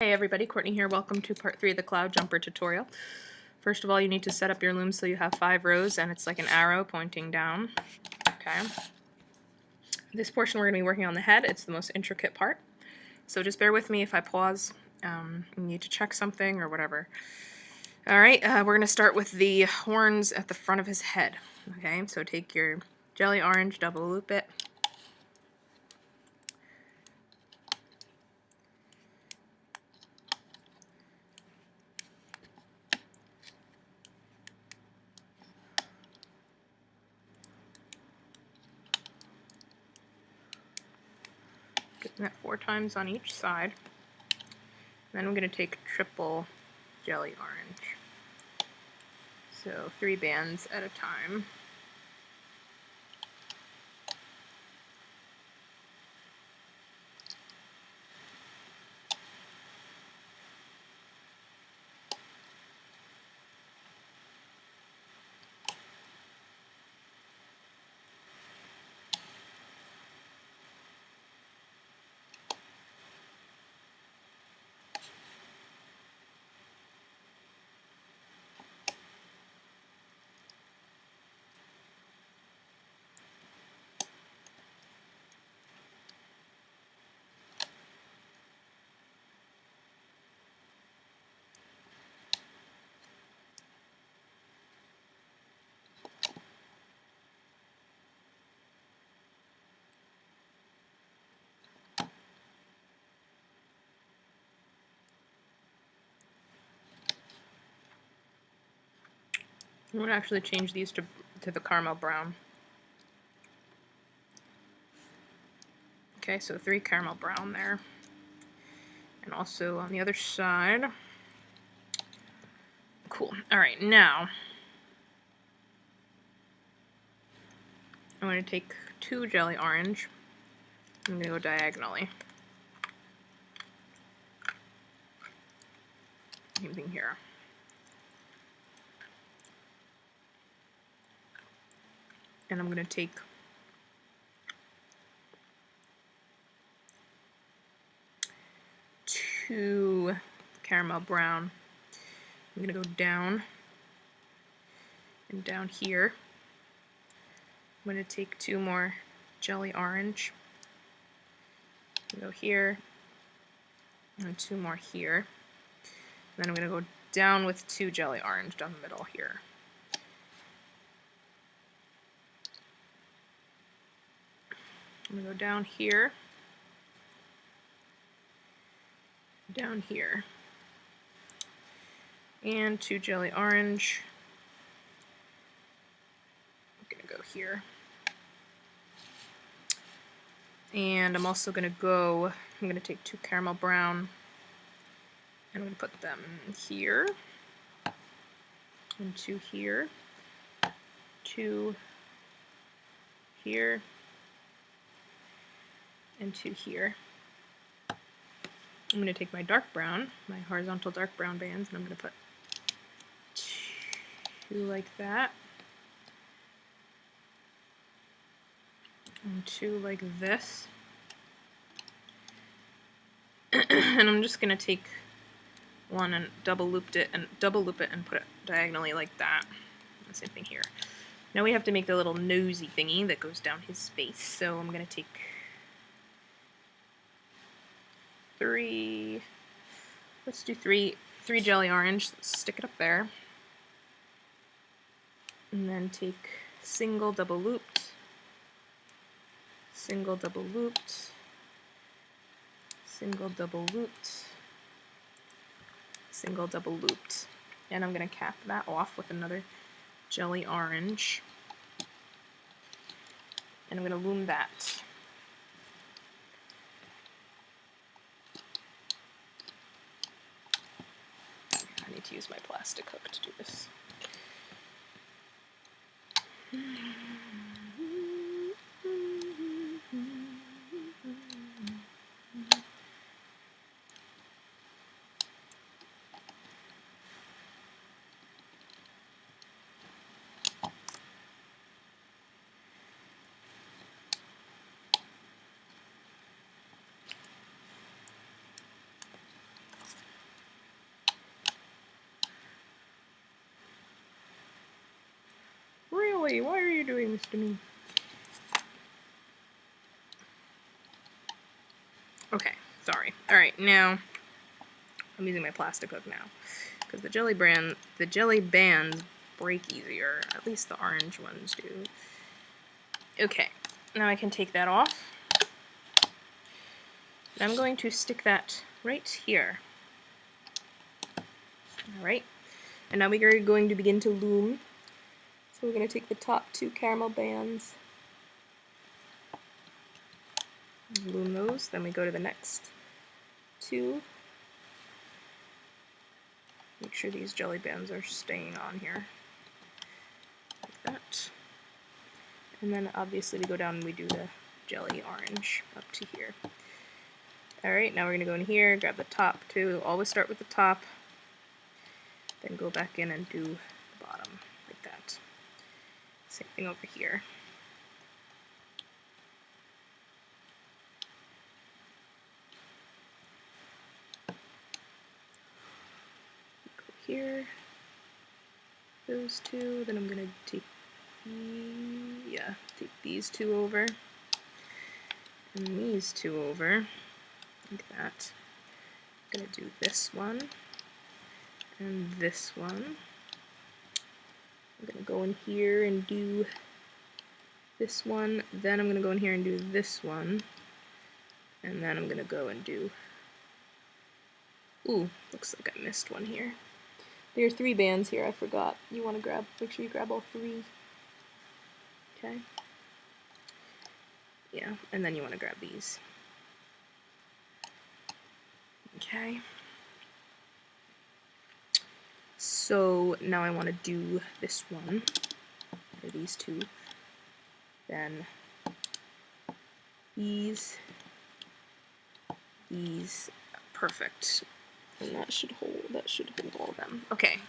Hey everybody, Courtney here. Welcome to part 3 of the Cloudjumper tutorial. First of all, you need to set up your loom so you have 5 rows and it's like an arrow pointing down. Okay. This portion we're going to be working on the head. It's the most intricate part. So just bear with me if I pause. You need to check something or whatever. Alright, we're going to start with the horns at the front of his head. Okay, so take your jelly orange, double loop it. Getting that 4 times on each side. Then I'm going to take triple jelly orange. So 3 bands at a time. I'm going to actually change these to the caramel brown. Okay, so 3 caramel brown there. And also on the other side. Cool. Alright, now I'm going to take 2 jelly orange. I'm going to go diagonally. Same thing here. And I'm going to take 2 caramel brown. I'm going to go down and down here. I'm going to take 2 more jelly orange. Go here and 2 more here. And then I'm going to go down with 2 jelly orange down the middle here. I'm going to go down here, down here, and 2 jelly orange. I'm going to go here. And I'm also going to take 2 caramel brown, and I'm going to put them here, and 2 here, 2 here, and 2 here. I'm going to take my dark brown, my horizontal dark brown bands, and I'm going to put 2 like that, and 2 like this. And I'm just going to take one and double loop it and put it diagonally like that. Same thing here. Now we have to make the little nosy thingy that goes down his face, so I'm going to take 3, let's do 3 jelly orange, let's stick it up there, and then take single double looped, single double looped, single double looped, single double looped, and I'm going to cap that off with another jelly orange, and I'm going to loom that. I need to use my plastic hook to do this. Jelly, why are you doing this to me? Okay, sorry. Alright, now I'm using my plastic hook now. Because the jelly bands break easier. At least the orange ones do. Okay, now I can take that off. And I'm going to stick that right here. Alright, and now we are going to begin to loom. So we're going to take the top 2 caramel bands, loom those, then we go to the next 2. Make sure these jelly bands are staying on here, like that. And then obviously we go down and we do the jelly orange up to here. Alright, now we're going to go in here, grab the top 2, always start with the top, then go back in and do the bottom, like that. Same thing over here. Go here, those 2, then I'm going to take these 2 over, and these 2 over, like that. I'm going to do this one, and this one. I'm going to go in here and do this one, then I'm going to go in here and do this one, and then I'm going to go and do, ooh, looks like I missed one here. There are 3 bands here, I forgot. You want to make sure you grab all 3. Okay. Yeah, and then you want to grab these. Okay. So now I want to do this one, or these 2, then these, perfect, and that should hold all of them. Okay,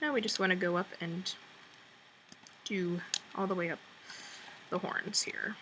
now we just want to go up and do all the way up the horns here.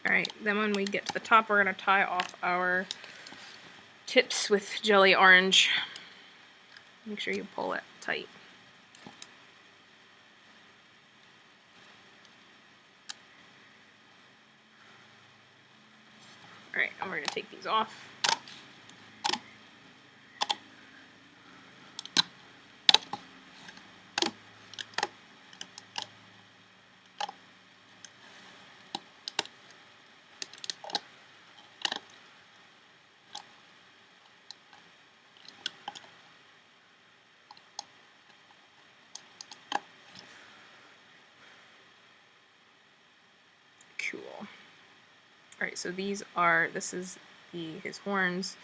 Alright, then when we get to the top, we're going to tie off our tips with jelly orange. Make sure you pull it tight. Alright, and we're going to take these off. Cool. Alright, so this is his horns.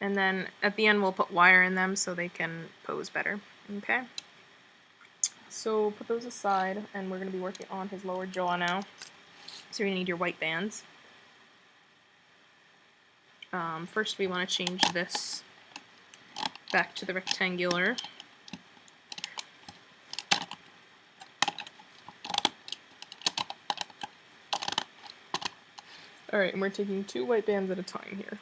And then at the end we'll put wire in them so they can pose better. Okay? So put those aside, and we're going to be working on his lower jaw now. So you're going to need your white bands. First we want to change this back to the rectangular. Alright, and we're taking 2 white bands at a time here.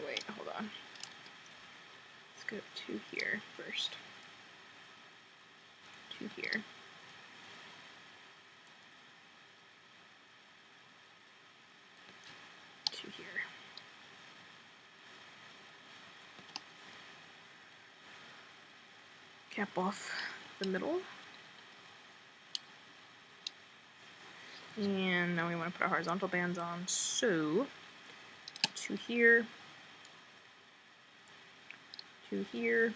wait, hold on. Let's go to here first. To here. To here. Cap off the middle. And now we want to put our horizontal bands on, so to here, to here,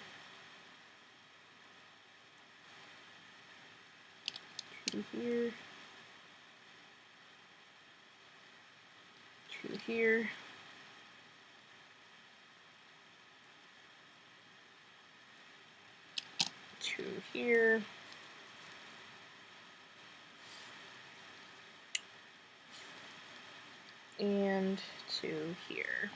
to here, to here, to here, and to here.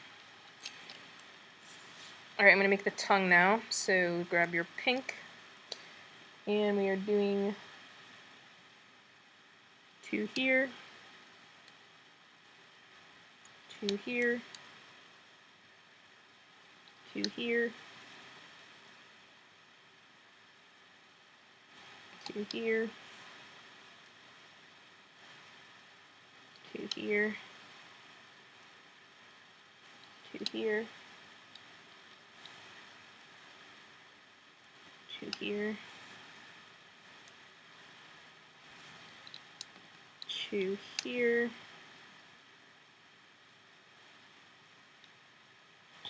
Alright, I'm going to make the tongue now, so grab your pink, and we are doing to here, to here, to here, to here, to here, to here, to here, to here,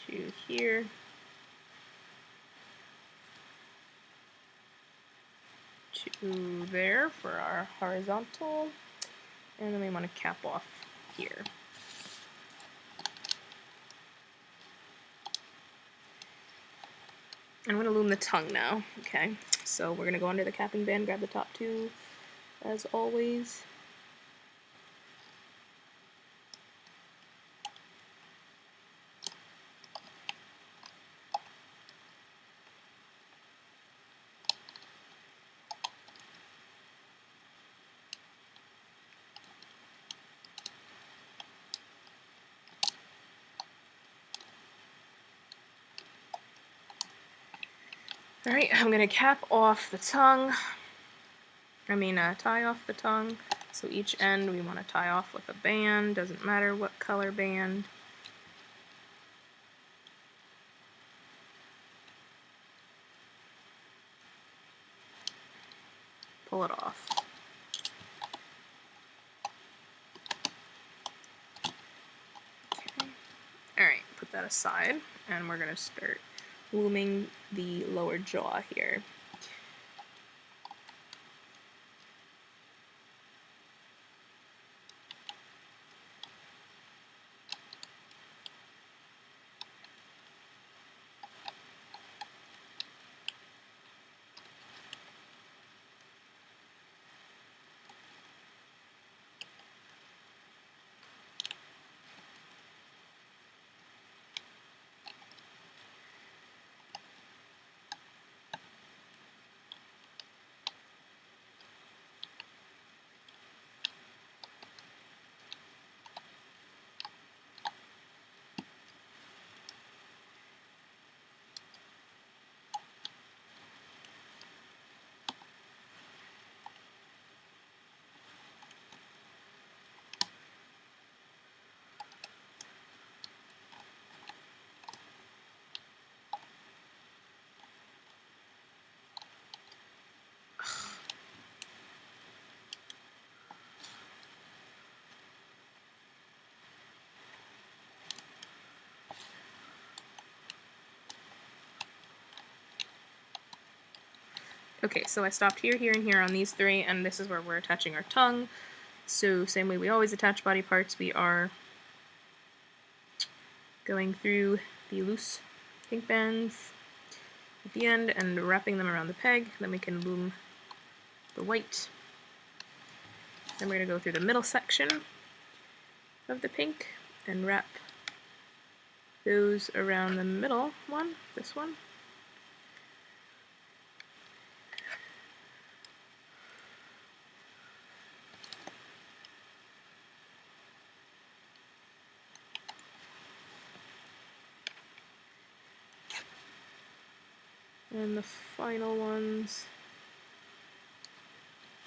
to here, to there for our horizontal, and then we want to cap off here. I'm going to loom the tongue now. Okay, so we're going to go under the capping band, grab the top two, as always. Alright, I'm going to cap off the tongue. Tie off the tongue. So each end we want to tie off with a band, doesn't matter what color band. Pull it off. Okay. Alright, put that aside, and we're going to start looming the lower jaw here. Okay, so I stopped here, here, and here on these three, and this is where we're attaching our tongue. So same way we always attach body parts, we are going through the loose pink bands at the end and wrapping them around the peg. Then we can loom the white. Then we're going to go through the middle section of the pink and wrap those around the middle one, this one. And the final ones,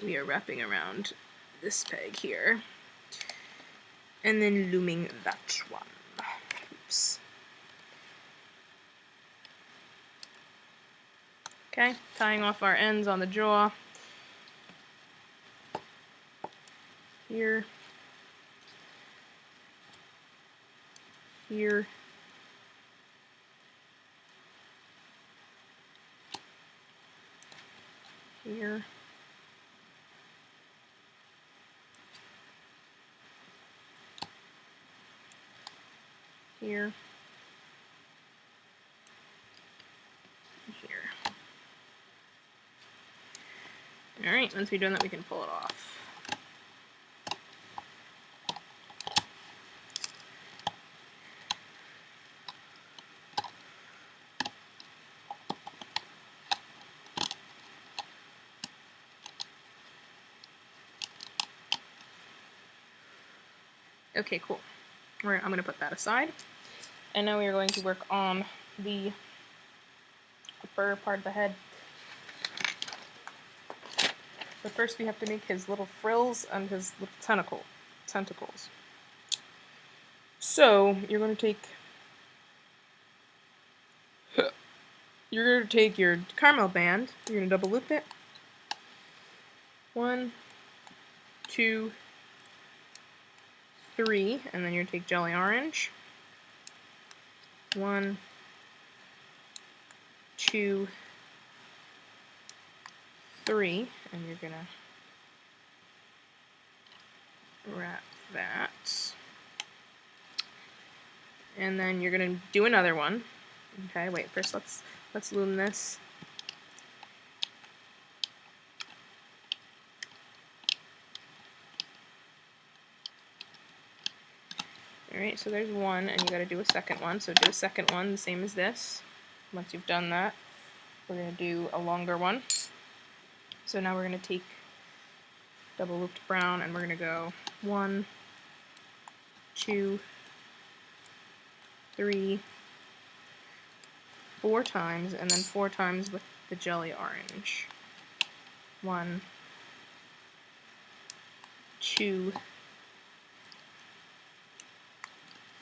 we are wrapping around this peg here. And then looming that one. Oops. Okay, tying off our ends on the jaw. Here. Here. Here. Here. Here. Alright, once we've done that, we can pull it off. Okay, cool. I'm going to put that aside. And now we are going to work on the upper part of the head. But first we have to make his little frills and his little tentacles. So you're going to take your caramel band, you're going to double loop it. 1, 2, 3, and then you're going to take jelly orange. 1, 2, 3, and you're going to wrap that. And then you're going to do another one. Okay, wait, first let's loom this. Alright, so there's one, and you gotta do a second one. So do a second one, the same as this. Once you've done that, we're gonna do a longer one. So now we're gonna take double looped brown, and we're gonna go 1, 2, 3, 4 times, and then 4 times with the jelly orange. 1, 2,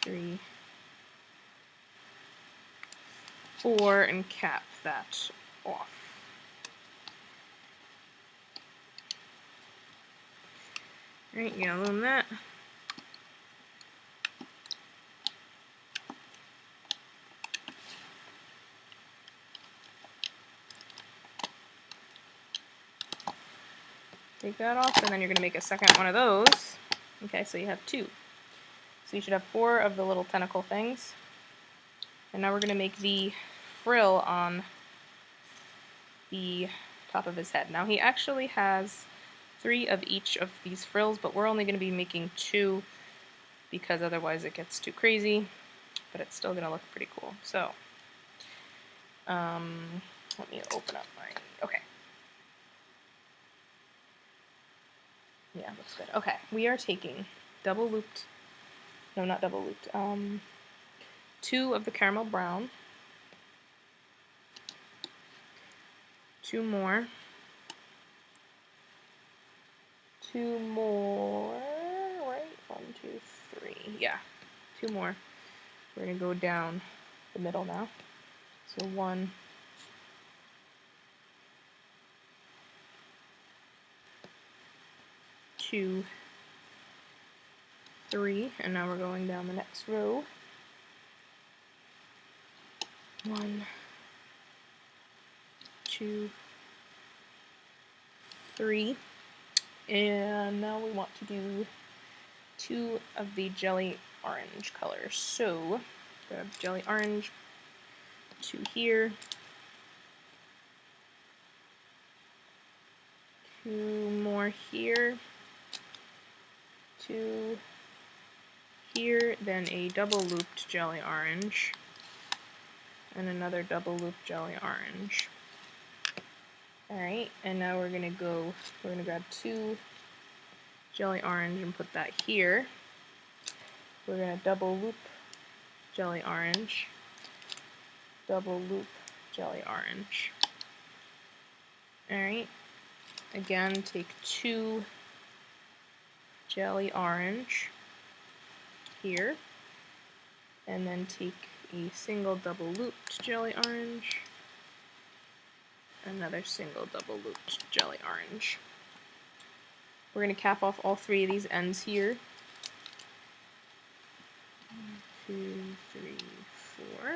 3, 4, and cap that off. Alright, you're gonna loom that. Take that off, and then you're gonna make a second one of those. Okay, so you have 2. So you should have 4 of the little tentacle things. And now we're going to make the frill on the top of his head. Now he actually has 3 of each of these frills, but we're only going to be making 2 because otherwise it gets too crazy, but it's still going to look pretty cool. So, let me open up my, okay. Yeah, looks good. Okay, we are taking double looped, no, not double looped, 2 of the caramel brown, 2 more, 2 more, right? 1, 2, 3, yeah, 2 more. We're going to go down the middle now. So 1, 2, 3, and now we're going down the next row. 1, 2, 3, and now we want to do 2 of the jelly orange colors. So grab jelly orange, 2 here, 2 more here, 2 here, then a double looped jelly orange, and another double looped jelly orange. Alright, and now we're gonna grab 2 jelly orange and put that here. We're gonna double loop jelly orange, double loop jelly orange. Alright, again take 2 jelly orange here, and then take a single double looped jelly orange, another single double looped jelly orange. We're going to cap off all 3 of these ends here. 1, 2, 3, 4.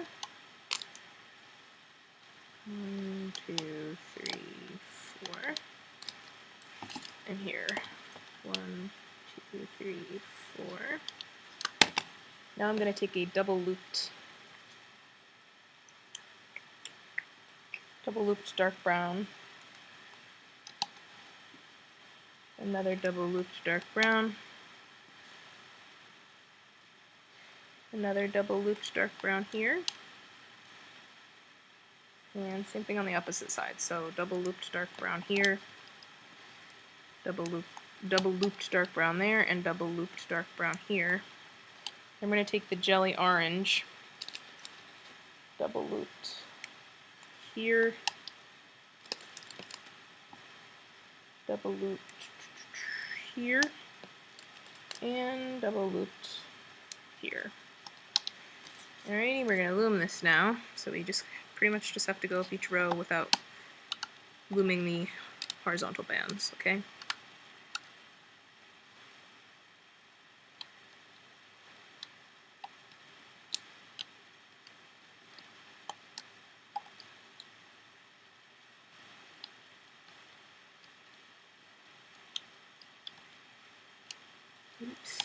1, 2, 3, 4. And here. 1, 2, 3, 4. Now I'm going to take a double looped dark brown, another double looped dark brown, another double looped dark brown here, and same thing on the opposite side. So double looped dark brown here, double looped dark brown there, and double looped dark brown here. I'm going to take the jelly orange, double looped here, double looped here, and double looped here. Alrighty, we're going to loom this now, so we just pretty much just have to go up each row without looming the horizontal bands, okay? Oops.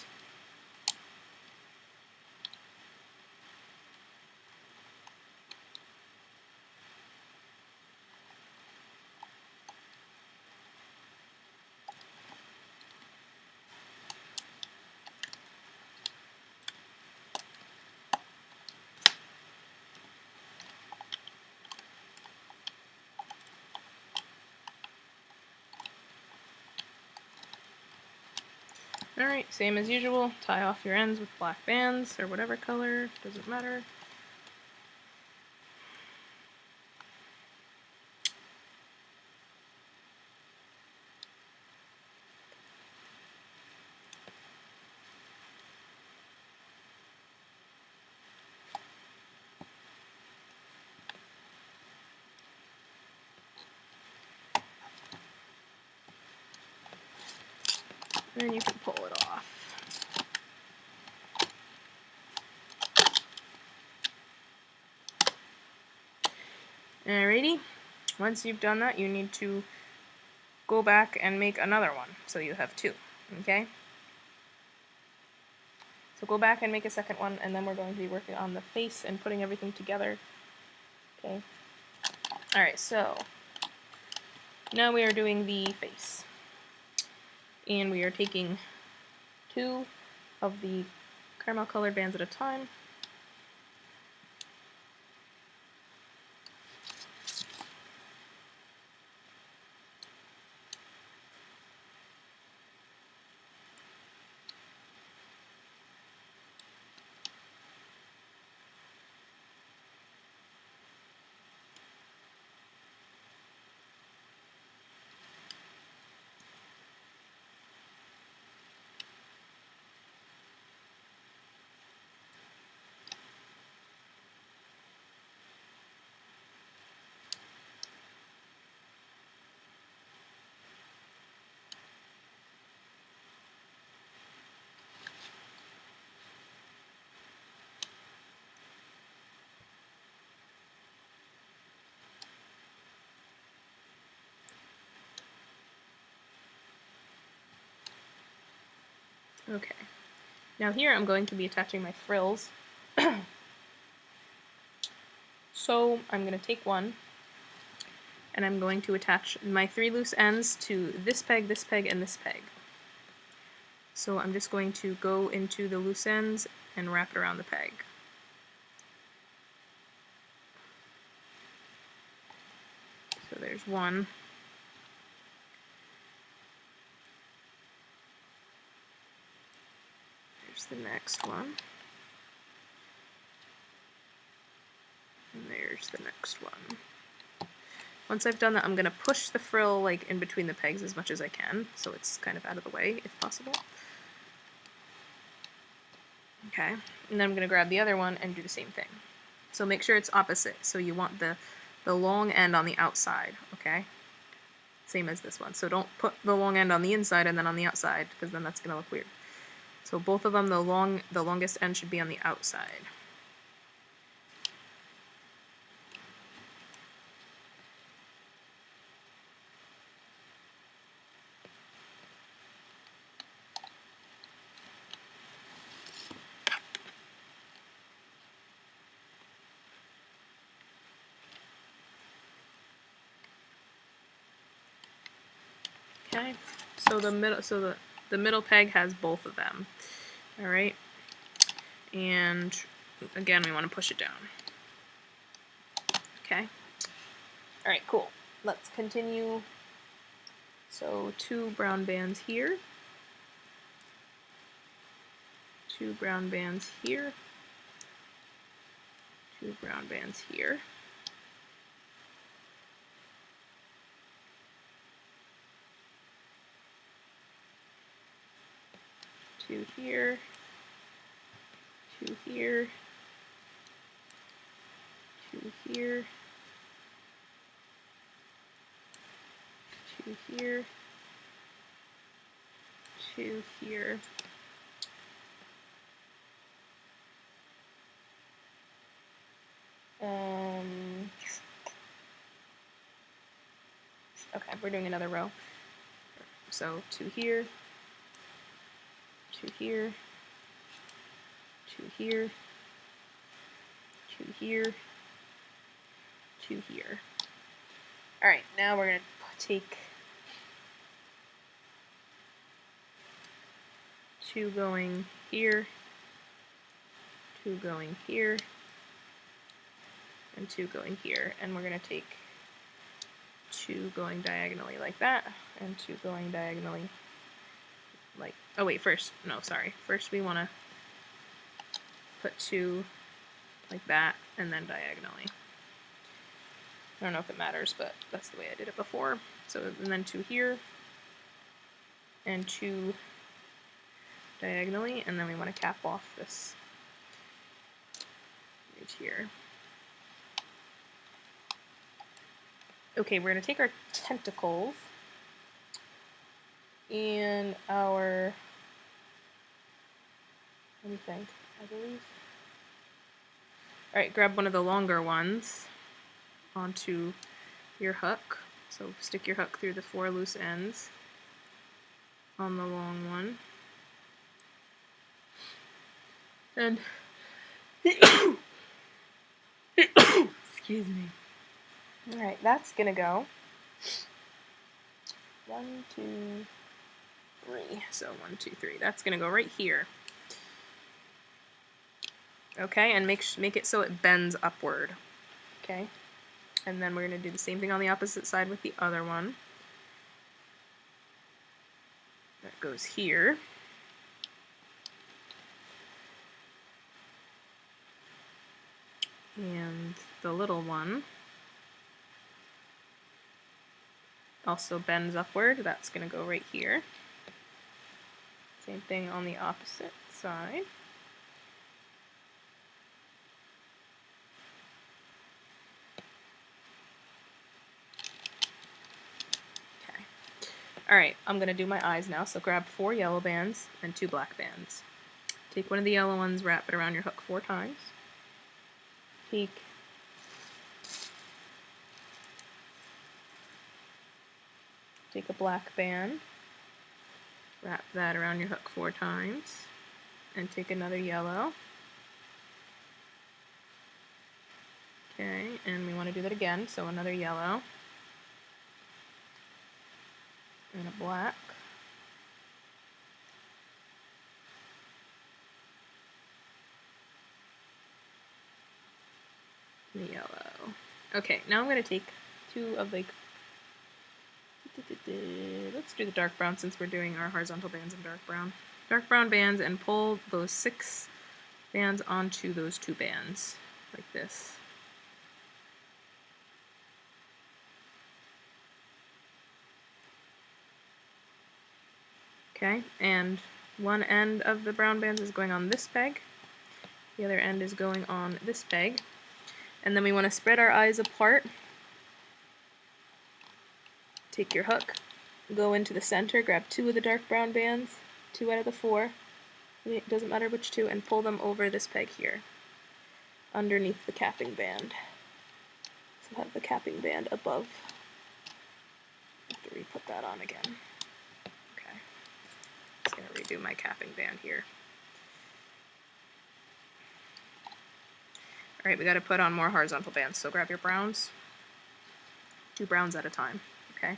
Alright, same as usual, tie off your ends with black bands, or whatever color, doesn't matter. And you can pull it off. Alrighty, once you've done that, you need to go back and make another one, so you have 2, okay? So go back and make a second one, and then we're going to be working on the face and putting everything together, okay? Alright, so now we are doing the face. And we are taking 2 of the caramel colored bands at a time. Okay, now here I'm going to be attaching my frills. So I'm going to take one, and I'm going to attach my 3 loose ends to this peg, and this peg. So I'm just going to go into the loose ends and wrap it around the peg. So there's one. There's the next one. And there's here's the next one. Once I've done that, I'm going to push the frill like in between the pegs as much as I can, so it's kind of out of the way if possible. Okay, and then I'm going to grab the other one and do the same thing. So make sure it's opposite, so you want the long end on the outside, okay? Same as this one. So don't put the long end on the inside and then on the outside, because then that's going to look weird. So both of them, the longest end should be on the outside. Okay, so the middle peg has both of them. All right, and again, we want to push it down. Okay. All right, cool. Let's continue. So 2 brown bands here, 2 brown bands here, 2 brown bands here. Two here, 2 here, 2 here, 2 here, 2 here, okay, we're doing another row. So 2 here, 2 here, 2 here, 2 here, 2 here. All right, now we're going to take 2 going here, 2 going here, and 2 going here, and we're going to take 2 going diagonally like that, and 2 going diagonally like, oh wait, first we want to put 2 like that, and then diagonally. I don't know if it matters, but that's the way I did it before. So, and then 2 here, and 2 diagonally, and then we want to cap off this right here. Okay, we're going to take our tentacles and our, what do you think? I believe. Alright, grab one of the longer ones onto your hook. So stick your hook through the 4 loose ends on the long one. And excuse me. Alright, that's gonna go 1, 2, 3. So 1, 2, 3. That's gonna go right here. Okay, and make it so it bends upward. Okay, and then we're gonna do the same thing on the opposite side with the other one. That goes here. And the little one also bends upward. That's going to go right here. Same thing on the opposite side. Okay. Alright, I'm going to do my eyes now. So grab 4 yellow bands and 2 black bands. Take one of the yellow ones, wrap it around your hook 4 times. Take a black band, wrap that around your hook 4 times, and take another yellow. Okay, and we want to do that again, so another yellow, and a black, and a yellow. Okay, now I'm going to take 2 of the, let's do the dark brown since we're doing our horizontal bands in dark brown. Dark brown bands, and pull those 6 bands onto those 2 bands, like this. Okay, and one end of the brown bands is going on this peg, the other end is going on this peg, and then we want to spread our eyes apart. Take your hook, go into the center, grab 2 of the dark brown bands, 2 out of the 4, it doesn't matter which 2, and pull them over this peg here, underneath the capping band. So have the capping band above. I have to re-put that on again. Okay, just gonna redo my capping band here. Alright, we gotta put on more horizontal bands, so grab your browns, 2 browns at a time, okay?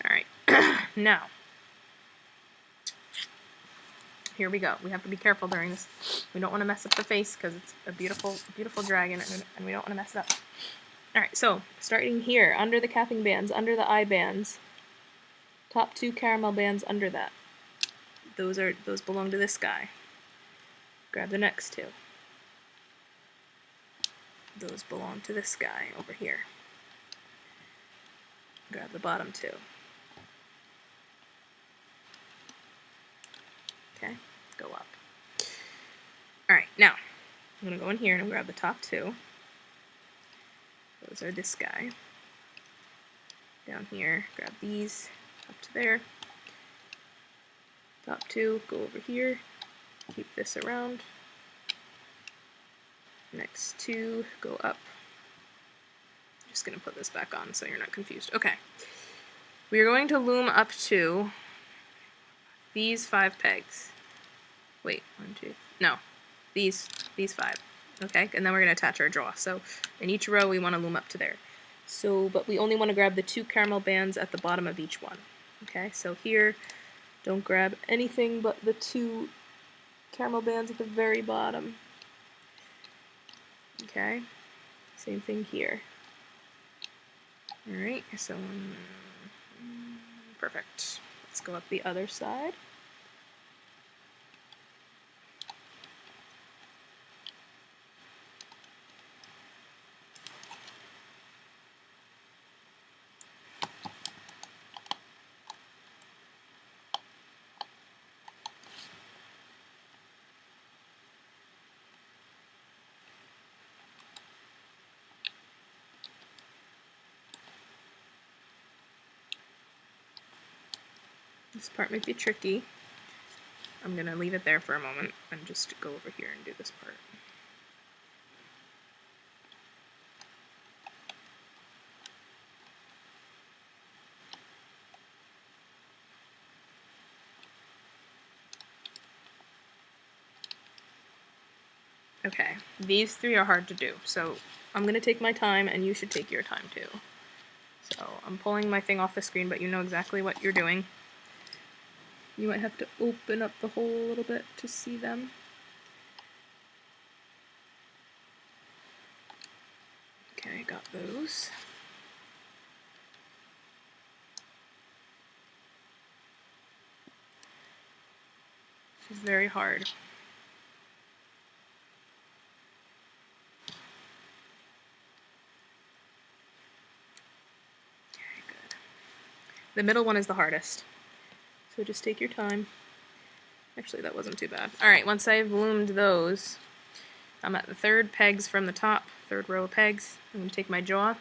Alright, now, here we go. We have to be careful during this. We don't want to mess up the face because it's a beautiful, beautiful dragon, and we don't want to mess it up. Alright, so, starting here, under the capping bands, under the eye bands, top 2 caramel bands under that. Those belong to this guy. Grab the next 2. Those belong to this guy over here. Grab the bottom 2. Okay, go up. Alright, now, I'm going to go in here and grab the top 2. Those are this guy. Down here, grab these, up to there. Top 2, go over here, keep this around. Next 2, go up. I'm just going to put this back on so you're not confused. Okay, we are going to loom up to these 5 pegs. Wait, 1, 2, no, these 5. Okay, and then we're going to attach our draw. So in each row we want to loom up to there. So, but we only want to grab the 2 caramel bands at the bottom of each one. Okay, so here, don't grab anything but the 2 caramel bands at the very bottom. Okay, same thing here. Alright, so, perfect. Let's go up the other side. This part might be tricky. I'm going to leave it there for a moment and just go over here and do this part. Okay, these 3 are hard to do, so I'm going to take my time and you should take your time too. So I'm pulling my thing off the screen, but you know exactly what you're doing. You might have to open up the hole a little bit to see them. Okay, got those. This is very hard. Okay, good. The middle one is the hardest. So just take your time. Actually, that wasn't too bad. Alright, once I've loomed those, I'm at the 3rd pegs from the top, 3rd row of pegs. I'm going to take my jaw,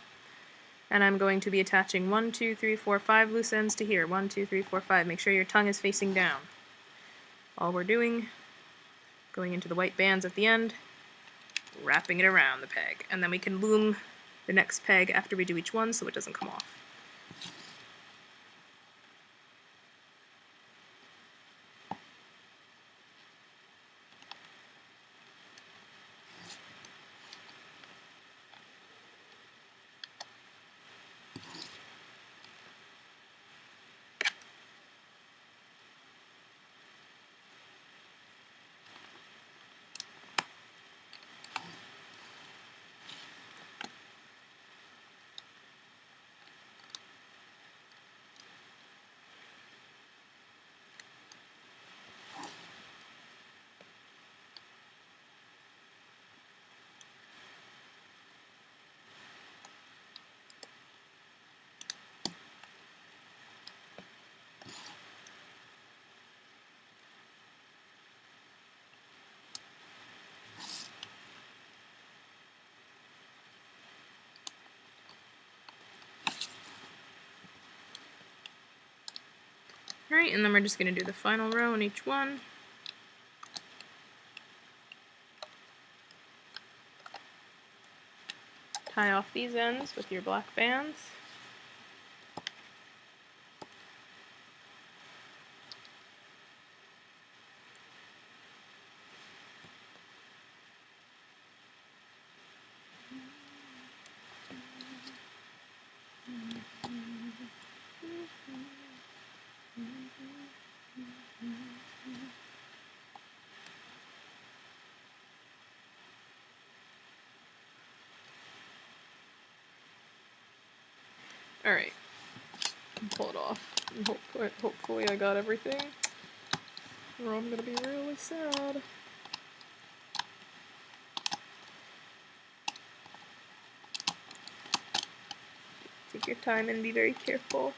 and I'm going to be attaching 1, 2, 3, 4, 5 loose ends to here. 1, 2, 3, 4, 5. Make sure your tongue is facing down. All we're doing, going into the white bands at the end, wrapping it around the peg. And then we can loom the next peg after we do each one so it doesn't come off. Alright, and then we're just going to do the final row in each one. Tie off these ends with your black bands. Alright, pull it off. Hopefully I got everything, or I'm gonna be really sad. Take your time and be very careful.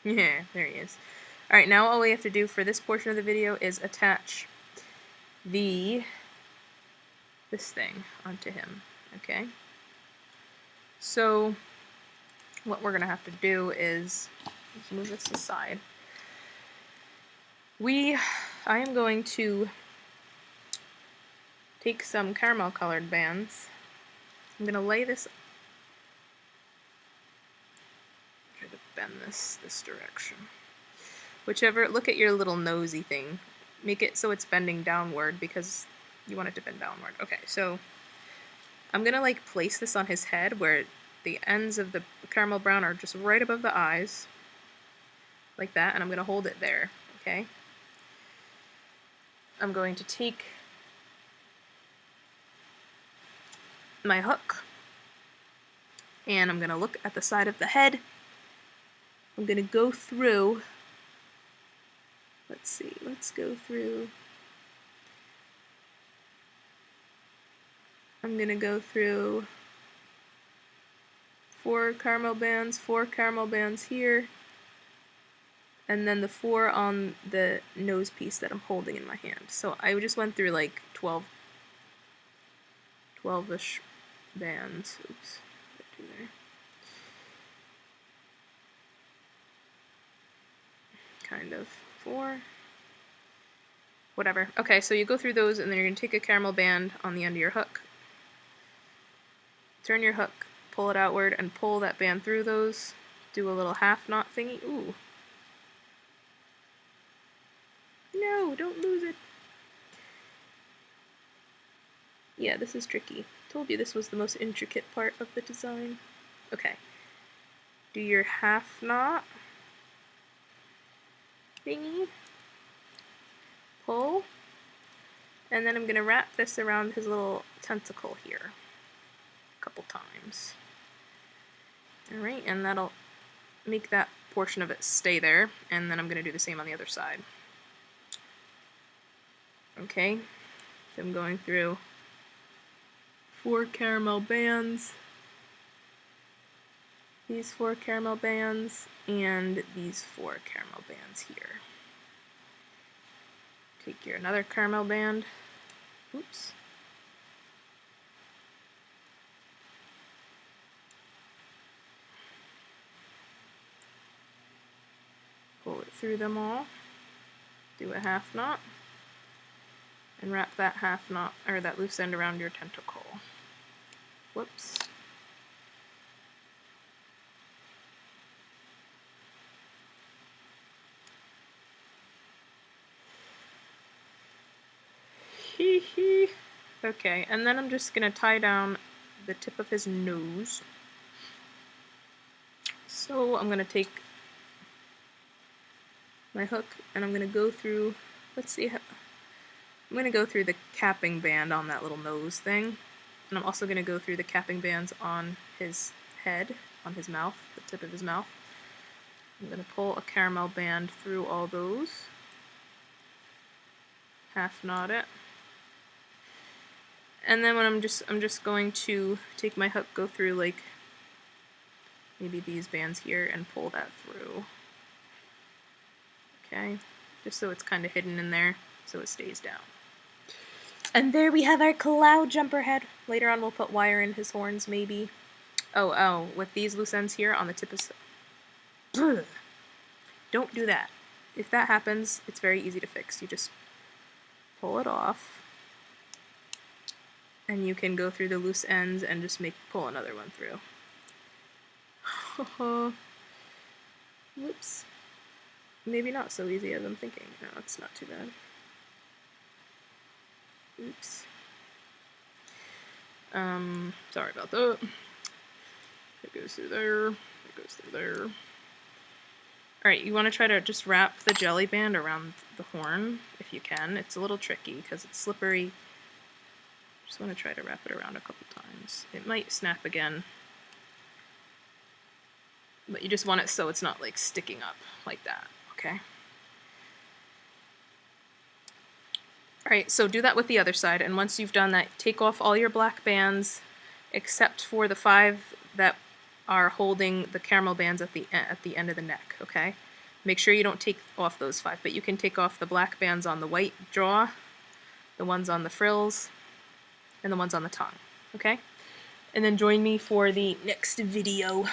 Yeah, there he is. Alright, now all we have to do for this portion of the video is attach this thing onto him, okay? So, what we're going to have to do is, let's move this aside. I am going to take some caramel colored bands. I'm going to lay this, try to bend this direction. Look at your little nosy thing. Make it so it's bending downward because you want it to bend downward. Okay, so I'm gonna like place this on his head where the ends of the caramel brown are just right above the eyes, like that, and I'm gonna hold it there, okay? I'm going to take my hook, and I'm gonna look at the side of the head. I'm gonna go through, let's go through, I'm gonna go through 4 caramel bands here, and then the 4 on the nose piece that I'm holding in my hand. So I just went through like 12-ish bands. Oops, what did I do there? Kind of 4. Whatever. Okay, so you go through those, and then you're going to take a caramel band on the end of your hook. Turn your hook, pull it outward, and pull that band through those. Do a little half knot thingy. Ooh. No, don't lose it. Yeah, this is tricky. Told you this was the most intricate part of the design. Okay. Do your half knot thingy. Pull. And then I'm going to wrap this around his little tentacle here a couple times. Alright, and that'll make that portion of it stay there, and then I'm going to do the same on the other side. Okay, so I'm going through 4 caramel bands, these 4 caramel bands, and these 4 caramel bands here. Take your another caramel band, oops, pull it through them all, do a half knot, and wrap that half knot, or that loose end around your tentacle. Whoops. Hee hee. Okay, and then I'm just going to tie down the tip of his nose. So I'm going to take my hook and I'm going to go through, let's see, I'm going to go through the capping band on that little nose thing. And I'm also going to go through the capping bands on his head, on his mouth, the tip of his mouth. I'm going to pull a caramel band through all those. Half knot it. And then when I'm just going to take my hook, go through like maybe these bands here and pull that through. Okay, just so it's kind of hidden in there, so it stays down. And there we have our Cloudjumper head. Later on we'll put wire in his horns, maybe. Oh, with these loose ends here on the tip of... Ugh. Don't do that. If that happens, it's very easy to fix. You just pull it off, and you can go through the loose ends and just pull another one through. Whoops. Maybe not so easy as I'm thinking. No, it's not too bad. Oops. Sorry about that. It goes through there. It goes through there. Alright, you want to try to just wrap the jelly band around the horn, if you can. It's a little tricky because it's slippery. Just want to try to wrap it around a couple times. It might snap again. But you just want it so it's not like sticking up like that, okay? Alright, so do that with the other side, and once you've done that, take off all your black bands except for the 5 that are holding the caramel bands at the end of the neck, okay? Make sure you don't take off those 5, but you can take off the black bands on the white jaw, the ones on the frills, and the ones on the tongue, okay? And then join me for the next video.